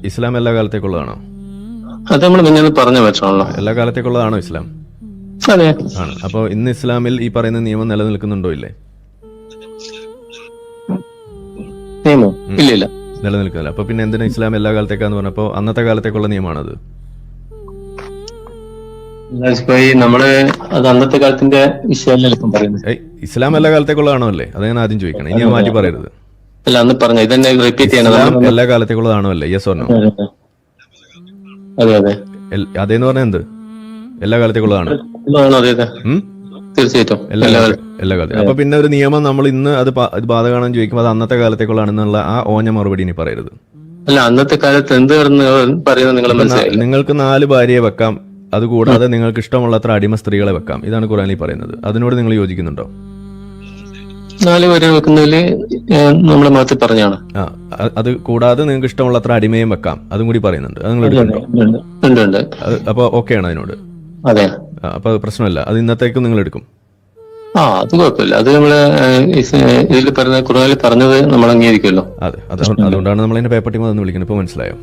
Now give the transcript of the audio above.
ഇസ്ലാം എല്ലാ കാലത്തേക്കുള്ളതാണോ? അത് നമ്മൾ മിഞ്ഞാന്ന് പറഞ്ഞ പറ്റണല്ലോ. എല്ലാ കാലത്തേക്കുള്ളതാണോ ഇസ്ലാം? അതെ. ആണ്. അപ്പോൾ ഇന്ന് ഇസ്ലാമിൽ ഈ പറയുന്ന നിയമം നിലനിൽക്കുന്നുണ്ടോ ഇല്ലേ? നിയമം ഇല്ല. നിലനിൽക്കുന്നില്ല. അപ്പൊ പിന്നെ എന്തിനാ ഇസ്ലാം എല്ലാ കാലത്തേക്കാന്ന് പറഞ്ഞപ്പോ അന്നത്തെ കാലത്തേക്കുള്ള നിയമമാണത്. നമ്മള് അത് അന്നത്തെ കാലത്തിന്റെ വിഷയമല്ല ഇപ്പം പറയുന്നത്. ഇസ്ലാം എല്ലാ കാലത്തേക്കുള്ളതാണോ അല്ലേ? അത് ഞാൻ ആദ്യം ചോദിക്കണം. ഇനി ഞാൻ മാറ്റി പറയരുത്. അല്ല, അന്ന് പറഞ്ഞ ഇതന്നെ റിപ്പീറ്റ് ചെയ്യണം. ഇസ്ലാം എല്ലാ കാലത്തേക്കുള്ളതാണോ അല്ലേ? Yes or no? അതെ അതെ. അതേന്ന് പറഞ്ഞാൽ എന്ത്? എല്ലാ കാലത്തേക്കുള്ളതാണ്. തീർച്ചയായിട്ടും എല്ലാ കാലത്തും. അപ്പൊ പിന്നെ ഒരു നിയമം നമ്മൾ ഇന്ന് അത് ബാധകമാണെന്ന് ചോദിക്കുമ്പോൾ അത് അന്നത്തെ കാലത്തേക്കുള്ളതാണെന്നുള്ള ആ ഓഞ്ഞ മറുപടി ഇനി പറയരുത്. അല്ല, അന്നത്തെ കാലത്ത് എന്ത് പറയുന്നത് നിങ്ങൾ മനസ്സിലായി. നിങ്ങൾക്ക് 4 ഭാര്യയെ വെക്കാം, അതുകൂടാതെ നിങ്ങൾക്ക് ഇഷ്ടമുള്ളത്ര അടിമ സ്ത്രീകളെ വെക്കാം. ഇതാണ് ഖുറാനിൽ പറയുന്നത്. അതിനോട് നിങ്ങൾ യോജിക്കുന്നുണ്ടോ? 4 പേരെ വെക്കുന്നതില് നമ്മളെ മതത്തിൽ പറഞ്ഞാണ്. അത് കൂടാതെ നിങ്ങൾക്ക് ഇഷ്ടമുള്ളത്ര അടിമയും വെക്കാം, അതും കൂടി പറയുന്നുണ്ട്. അത് നിങ്ങൾ എടുക്കുന്നുണ്ടോ? അപ്പൊ ഓക്കെ ആണ് അതിനോട്? അതെ. അപ്പൊ പ്രശ്നമല്ല, അത് ഇന്നത്തേക്കും നിങ്ങൾ എടുക്കും. അത് കുഴപ്പമില്ല. അത് നമ്മള് ഇതിൽ പറഞ്ഞ ഖുർആനിൽ പറഞ്ഞത് നമ്മൾ അംഗീകരിക്കുമല്ലോ. അതെ, അതുകൊണ്ടാണ് നമ്മൾ അതിന്റെ പേപ്പട്ടി മതം എന്ന് വിളിക്കുന്നത്. ഇപ്പൊ മനസ്സിലായോ?